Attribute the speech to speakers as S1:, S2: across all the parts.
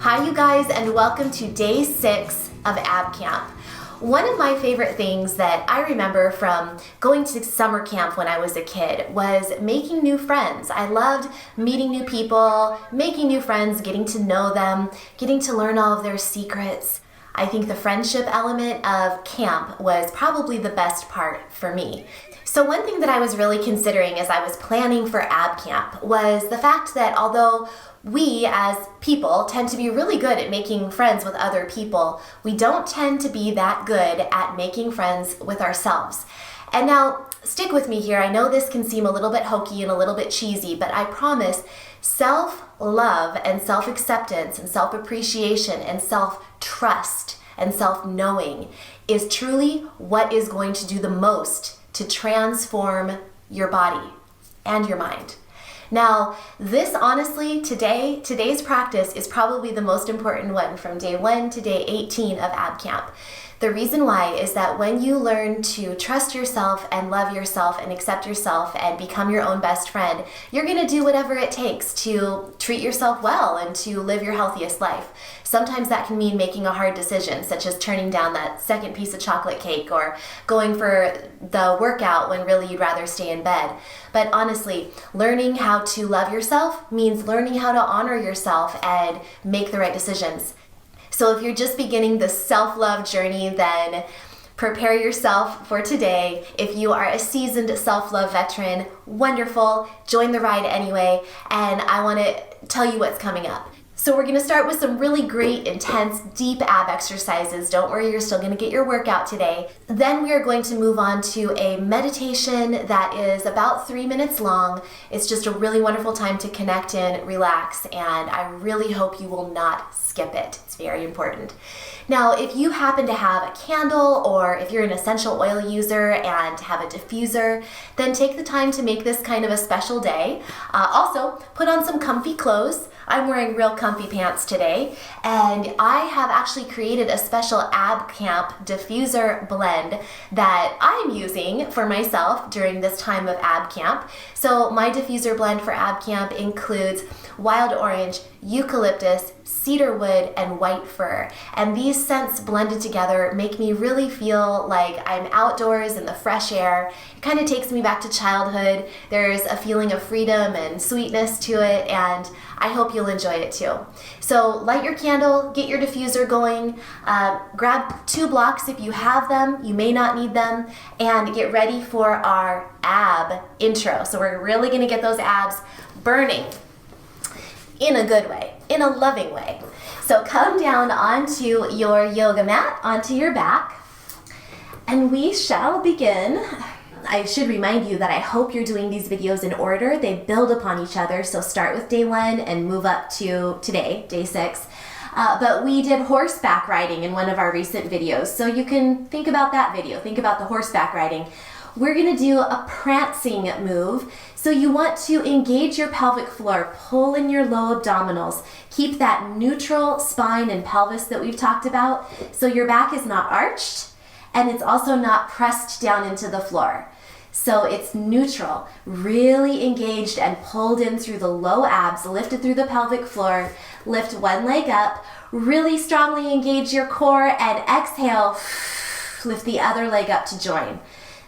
S1: Hi you guys, and welcome to day 6 of ab camp. One of my favorite things that I remember from going to summer camp when I was a kid was making new friends. I loved meeting new people, making new friends, getting to know them, getting to learn all of their secrets. I think the friendship element of camp was probably the best part for me. So one thing that I was really considering as I was planning for ab camp was the fact that although we as people tend to be really good at making friends with other people, we don't tend to be that good at making friends with ourselves. And now, stick with me here. I know this can seem a little bit hokey and a little bit cheesy, but I promise self-love and self-acceptance and self-appreciation and self-trust and self-knowing is truly what is going to do the most to transform your body and your mind. Now, this honestly, today's practice is probably the most important one from day 1 to day 18 of ab camp. The reason why is that when you learn to trust yourself and love yourself and accept yourself and become your own best friend, you're going to do whatever it takes to treat yourself well and to live your healthiest life. Sometimes that can mean making a hard decision, such as turning down that second piece of chocolate cake or going for the workout when really you'd rather stay in bed. But honestly, learning how to love yourself means learning how to honor yourself and make the right decisions. So if you're just beginning the self-love journey, then prepare yourself for today. If you are a seasoned self-love veteran, wonderful, join the ride anyway, and I want to tell you what's coming up. So we're going to start with some really great, intense, deep ab exercises. Don't worry, you're still going to get your workout today. Then we are going to move on to a meditation that is about 3 minutes long. It's just a really wonderful time to connect in, relax, and I really hope you will not skip it. It's very important. Now, if you happen to have a candle or if you're an essential oil user and have a diffuser, then take the time to make this kind of a special day. Also, put on some comfy clothes. I'm wearing real comfy pants today, and I have actually created a special ab camp diffuser blend that I'm using for myself during this time of ab camp. So my diffuser blend for ab camp includes wild orange, eucalyptus, cedar wood, and white fir. And these scents blended together make me really feel like I'm outdoors in the fresh air. It kind of takes me back to childhood. There's a feeling of freedom and sweetness to it, and I hope you'll enjoy it too. So light your candle, get your diffuser going, grab 2 blocks if you have them, you may not need them, and get ready for our ab intro. So we're really gonna get those abs burning in a good way, in a loving way. So come down onto your yoga mat, onto your back, and we shall begin. I should remind you that I hope you're doing these videos in order. They build upon each other, so start with day 1 and move up to today, day 6. But we did horseback riding in one of our recent videos, so you can think about that video, think about the horseback riding. We're gonna do a prancing move. So you want to engage your pelvic floor, pull in your low abdominals, keep that neutral spine and pelvis that we've talked about, so your back is not arched and it's also not pressed down into the floor. So it's neutral, really engaged and pulled in through the low abs, lifted through the pelvic floor, lift one leg up, really strongly engage your core, and exhale, lift the other leg up to join.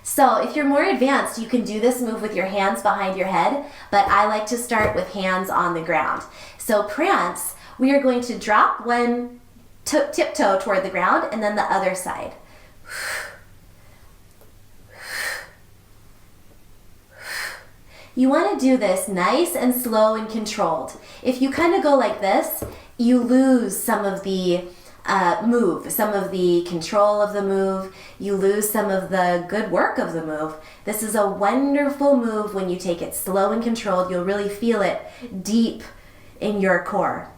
S1: So if you're more advanced, you can do this move with your hands behind your head, but I like to start with hands on the ground. So prance, we are going to drop one tiptoe toward the ground and then the other side. You want to do this nice and slow and controlled. If you kind of go like this, you lose some of the move, some of the control of the move, you lose some of the good work of the move. This is a wonderful move when you take it slow and controlled. You'll really feel it deep in your core,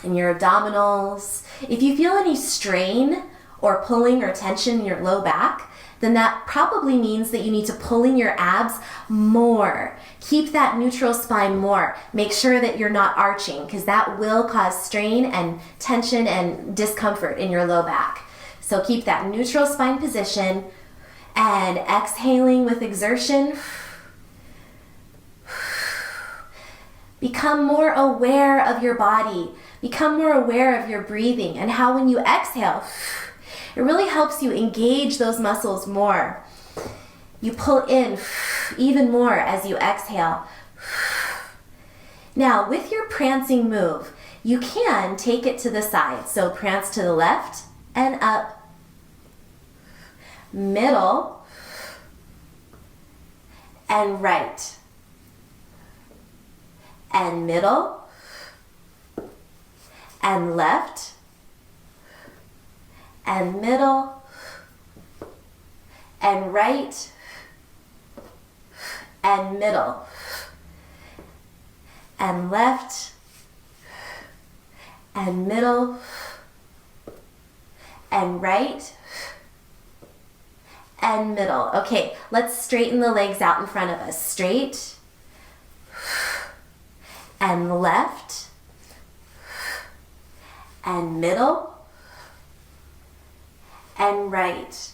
S1: in your abdominals. If you feel any strain or pulling or tension in your low back, then that probably means that you need to pull in your abs more. Keep that neutral spine more. Make sure that you're not arching, because that will cause strain and tension and discomfort in your low back. So keep that neutral spine position and exhaling with exertion. Become more aware of your body. Become more aware of your breathing and how when you exhale, it really helps you engage those muscles more. You pull in even more as you exhale. Now, with your prancing move, you can take it to the side. So prance to the left and up, middle, and right, and middle, and left, and middle, and right, and middle, and left, and middle, and right, and middle. Okay, let's straighten the legs out in front of us. Straight, and left, and middle, and right,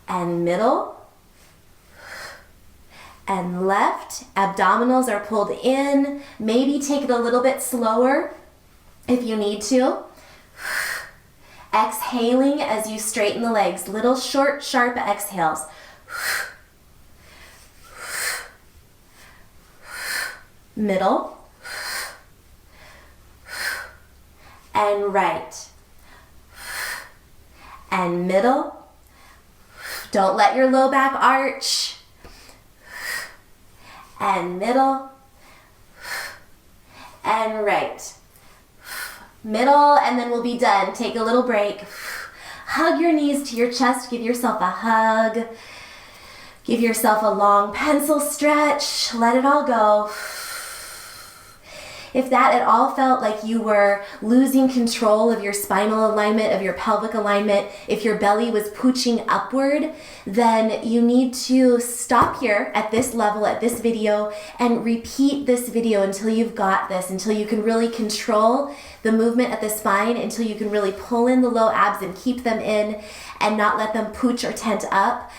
S1: and middle, and left. Abdominals are pulled in. Maybe take it a little bit slower if you need to. Exhaling as you straighten the legs. Little short, sharp exhales. Middle. And right. And middle. Don't let your low back arch. And middle, and right. Middle, and then we'll be done. Take a little break. Hug your knees to your chest. Give yourself a hug. Give yourself a long pencil stretch. Let it all go. If that at all felt like you were losing control of your spinal alignment, of your pelvic alignment, if your belly was pooching upward, then you need to stop here at this level, at this video, and repeat this video until you've got this, until you can really control the movement at the spine, until you can really pull in the low abs and keep them in and not let them pooch or tent up.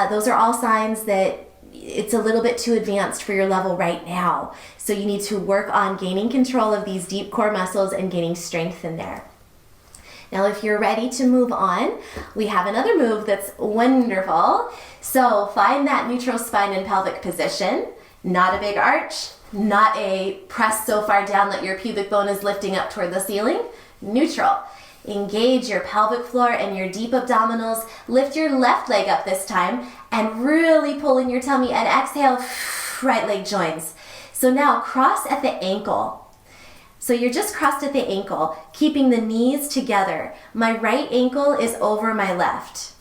S1: Those are all signs that it's a little bit too advanced for your level right now. So you need to work on gaining control of these deep core muscles and gaining strength in there. Now, if you're ready to move on, we have another move that's wonderful. So find that neutral spine and pelvic position. Not a big arch, not a press so far down that your pubic bone is lifting up toward the ceiling. Neutral. Engage your pelvic floor and your deep abdominals. Lift your left leg up this time and really pull in your tummy and exhale, right leg joins. So now cross at the ankle. So you're just crossed at the ankle, keeping the knees together. My right ankle is over my left.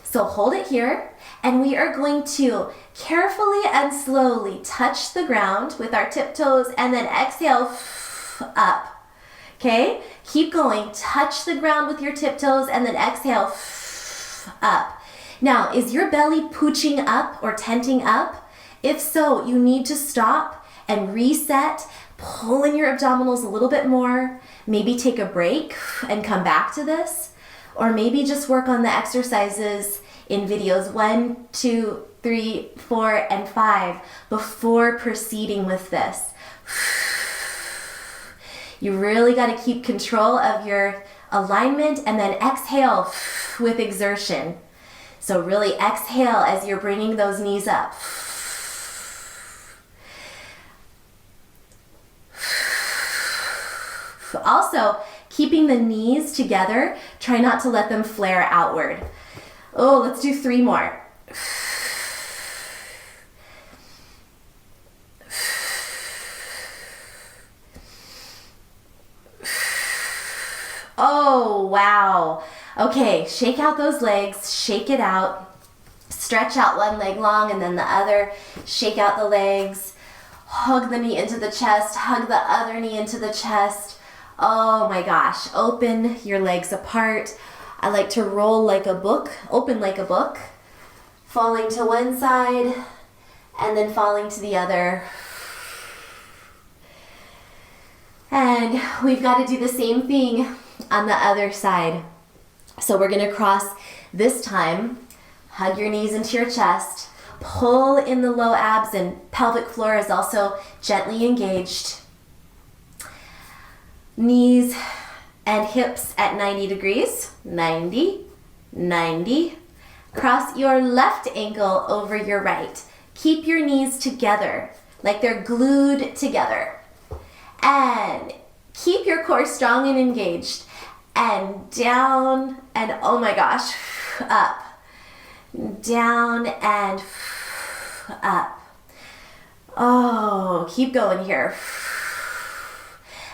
S1: So hold it here, and we are going to carefully and slowly touch the ground with our tiptoes and then exhale up. Okay, keep going. Touch the ground with your tiptoes and then exhale up. Now, is your belly pooching up or tenting up? If so, you need to stop and reset. Pull in your abdominals a little bit more. Maybe take a break and come back to this. Or maybe just work on the exercises in videos 1, 2, 3, 4, and 5 before proceeding with this. You really got to keep control of your alignment and then exhale with exertion. So really exhale as you're bringing those knees up. Also, keeping the knees together, try not to let them flare outward. Oh, let's do 3 more. Oh, wow. Okay, shake out those legs, shake it out. Stretch out one leg long and then the other. Shake out the legs. Hug the knee into the chest. Hug the other knee into the chest. Oh my gosh, open your legs apart. I like to roll like a book, open like a book, falling to one side and then falling to the other. And we've got to do the same thing on the other side. So we're going to cross this time. Hug your knees into your chest. Pull in the low abs and pelvic floor is also gently engaged. Knees and hips at 90 degrees. 90, 90. Cross your left ankle over your right. Keep your knees together, like they're glued together. And keep your core strong and engaged. And down, and oh my gosh, up. Down and up. Oh, keep going here.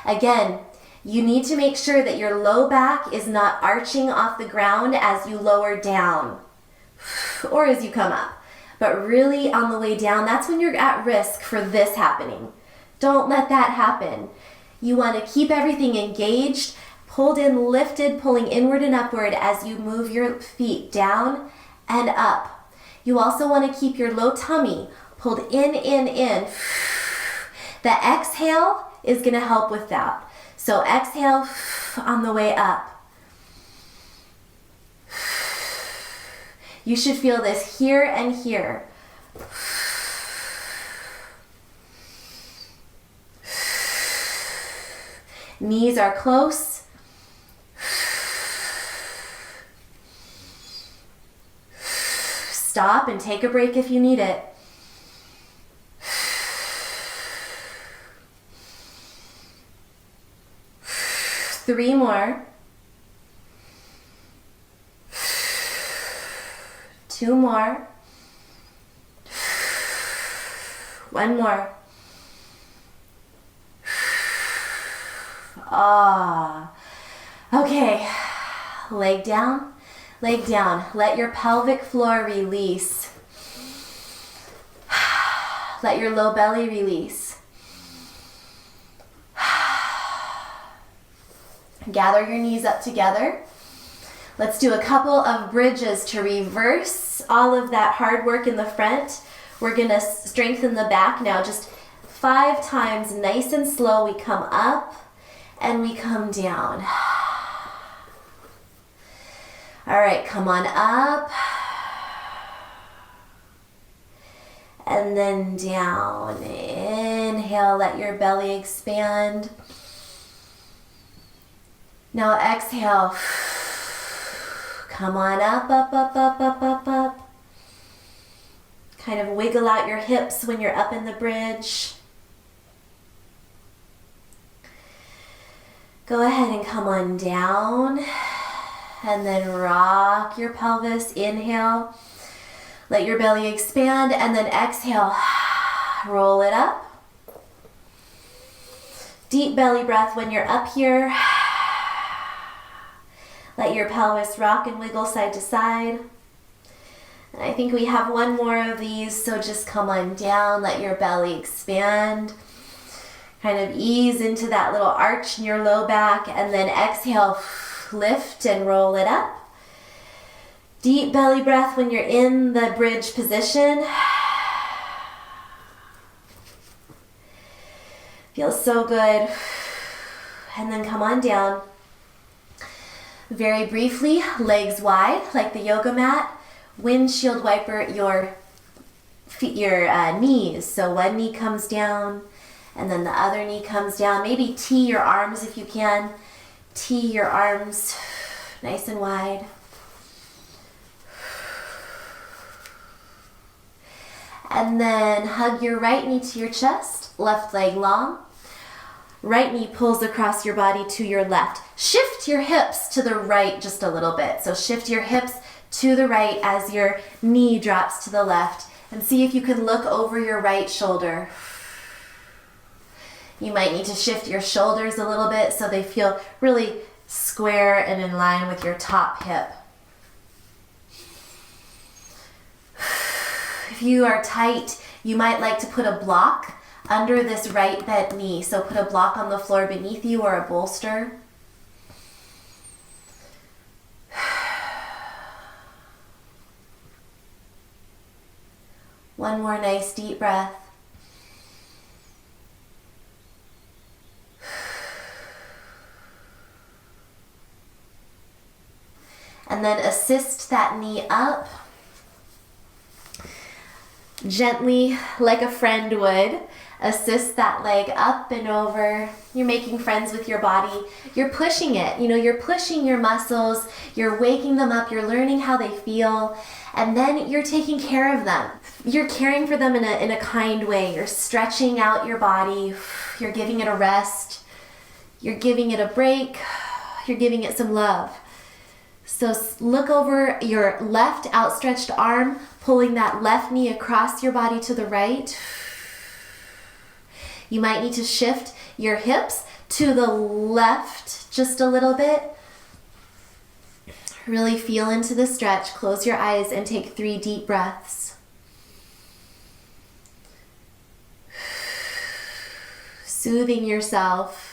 S1: Again, you need to make sure that your low back is not arching off the ground as you lower down or as you come up. But really on the way down, that's when you're at risk for this happening. Don't let that happen. You want to keep everything engaged, pulled in, lifted, pulling inward and upward as you move your feet down and up. You also want to keep your low tummy pulled in, in. The exhale is going to help with that. So exhale on the way up. You should feel this here and here. Knees are close. Stop and take a break if you need it. Three more. Two more. One more. Ah. Okay. Leg down, leg down. Let your pelvic floor release. Let your low belly release. Gather your knees up together. Let's do a couple of bridges to reverse all of that hard work in the front. We're gonna strengthen the back now, just 5 times, nice and slow. We come up and we come down. All right, come on up. And then down. Inhale, let your belly expand. Now exhale. Come on up, up, up, up, up, up, up. Kind of wiggle out your hips when you're up in the bridge. Go ahead and come on down. And then rock your pelvis. Inhale. Let your belly expand. And then exhale. Roll it up. Deep belly breath when you're up here. Let your pelvis rock and wiggle side to side. And I think we have one more of these, so just come on down, let your belly expand. Kind of ease into that little arch in your low back, and then exhale, lift and roll it up. Deep belly breath when you're in the bridge position. Feels so good. And then come on down. Very briefly, legs wide like the yoga mat. Windshield wiper your feet, your knees. So one knee comes down and then the other knee comes down. Maybe tee your arms if you can. Tee your arms nice and wide. And then hug your right knee to your chest, left leg long. Right knee pulls across your body to your left. Shift your hips to the right just a little bit. So shift your hips to the right as your knee drops to the left. And see if you can look over your right shoulder. You might need to shift your shoulders a little bit so they feel really square and in line with your top hip. If you are tight, you might like to put a block under this right bent knee. So put a block on the floor beneath you or a bolster. One more nice deep breath. And then assist that knee up. Gently, like a friend would, assist that leg up and over. You're making friends with your body. You're pushing it. You're pushing your muscles. You're waking them up. You're learning how they feel. And then you're taking care of them. You're caring for them in a kind way. You're stretching out your body. You're giving it a rest. You're giving it a break. You're giving it some love. So look over your left outstretched arm, pulling that left knee across your body to the right. You might need to shift your hips to the left just a little bit. Really feel into the stretch. Close your eyes and take 3 deep breaths. Soothing yourself.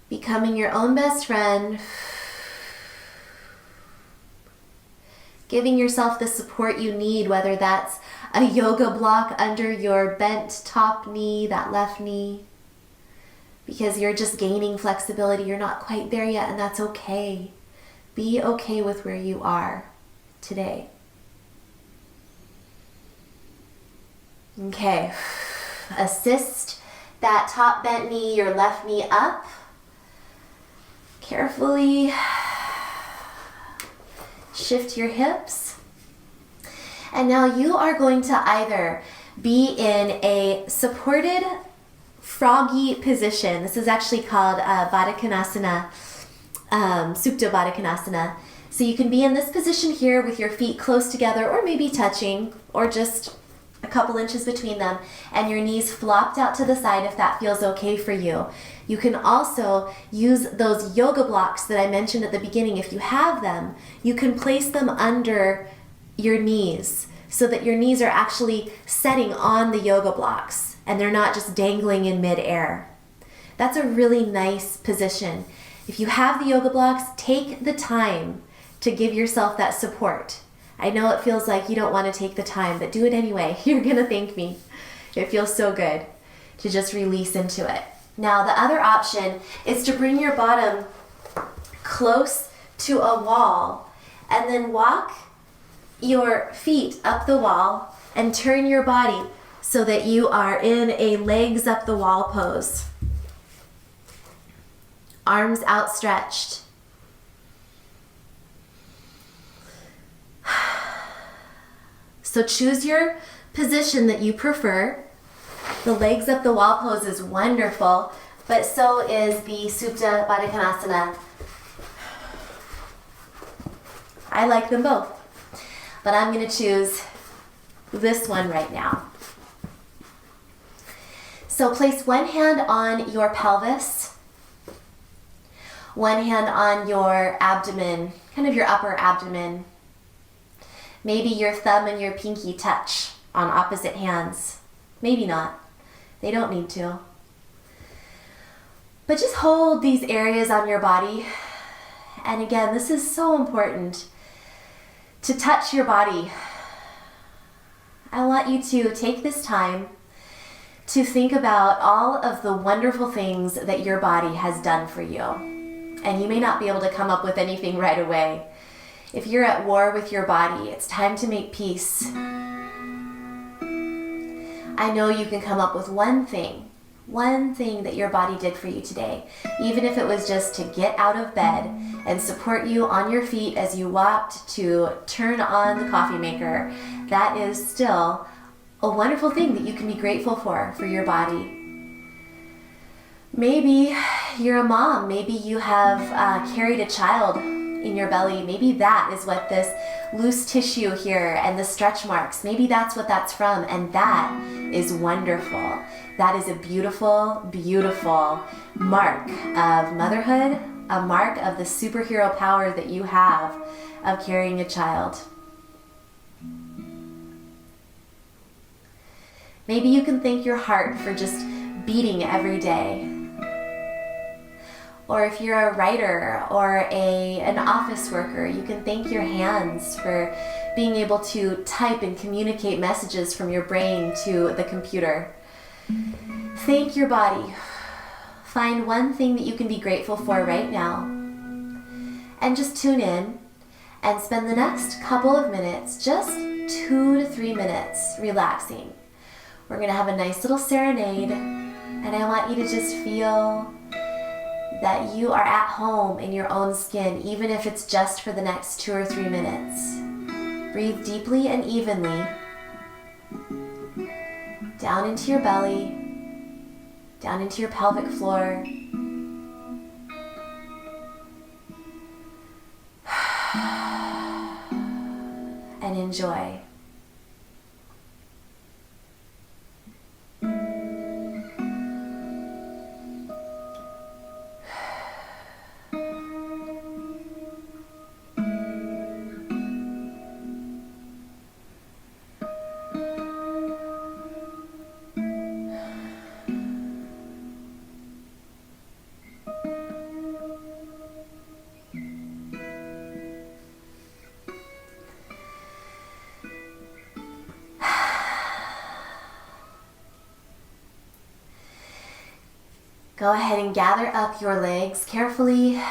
S1: Becoming your own best friend. Giving yourself the support you need, whether that's a yoga block under your bent top knee, that left knee, because you're just gaining flexibility. You're not quite there yet, and that's okay. Be okay with where you are today. Okay, assist that top bent knee, your left knee up. Carefully shift your hips. And now you are going to either be in a supported froggy position. This is actually called Baddha Konasana, Supta Baddha Konasana. So you can be in this position here with your feet close together, or maybe touching, or just a couple inches between them, and your knees flopped out to the side if that feels okay for you. You can also use those yoga blocks that I mentioned at the beginning. If you have them, you can place them under your knees so that your knees are actually setting on the yoga blocks and they're not just dangling in midair. That's a really nice position. If you have the yoga blocks, take the time to give yourself that support. I know it feels like you don't want to take the time, but do it anyway. You're going to thank me. It feels so good to just release into it. Now, the other option is to bring your bottom close to a wall and then walk your feet up the wall and turn your body so that you are in a legs up the wall pose. Arms outstretched. So choose your position that you prefer. The legs up the wall pose is wonderful, but so is the Supta Baddha Konasana. I like them both, but I'm going to choose this one right now. So place one hand on your pelvis, one hand on your abdomen, kind of your upper abdomen. Maybe your thumb and your pinky touch on opposite hands. Maybe not. They don't need to. But just hold these areas on your body. And again, this is so important to touch your body. I want you to take this time to think about all of the wonderful things that your body has done for you. And you may not be able to come up with anything right away. If you're at war with your body, it's time to make peace. I know you can come up with one thing that your body did for you today, even if it was just to get out of bed and support you on your feet as you walked to turn on the coffee maker. That is still a wonderful thing that you can be grateful for your body. Maybe you're a mom. Maybe you have carried a child in your belly. Maybe that is what this loose tissue here and the stretch marks, maybe that's what that's from, and that is wonderful. That is a beautiful, beautiful mark of motherhood, a mark of the superhero power that you have of carrying a child. Maybe you can thank your heart for just beating every day. Or if you're a writer or an office worker, you can thank your hands for being able to type and communicate messages from your brain to the computer. Thank your body. Find one thing that you can be grateful for right now. And just tune in and spend the next couple of minutes, just 2 to 3 minutes, relaxing. We're gonna have a nice little serenade, and I want you to just feel that you are at home in your own skin, even if it's just for the next 2 or 3 minutes. Breathe deeply and evenly down into your belly, down into your pelvic floor. And enjoy. Go ahead and gather up your legs carefully.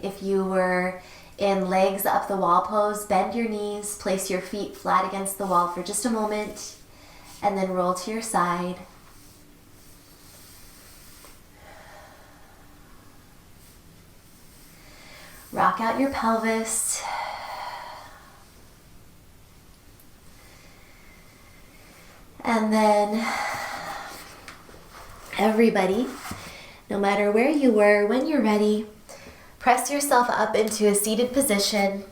S1: If you were in legs up the wall pose, bend your knees, place your feet flat against the wall for just a moment, and then roll to your side. Rock out your pelvis. And then everybody, no matter where you were, when you're ready, press yourself up into a seated position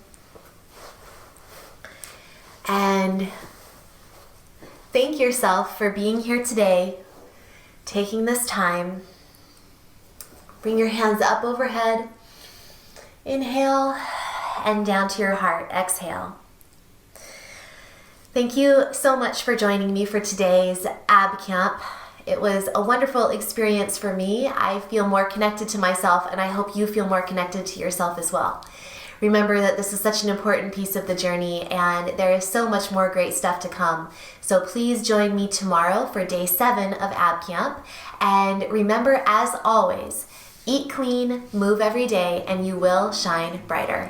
S1: and thank yourself for being here today, taking this time. Bring your hands up overhead. Inhale and down to your heart. Exhale. Thank you so much for joining me for today's ab camp. It was a wonderful experience for me. I feel more connected to myself, and I hope you feel more connected to yourself as well. Remember that this is such an important piece of the journey, and there is so much more great stuff to come. So please join me tomorrow for day 7 of ab camp. And remember, as always, eat clean, move every day, and you will shine brighter.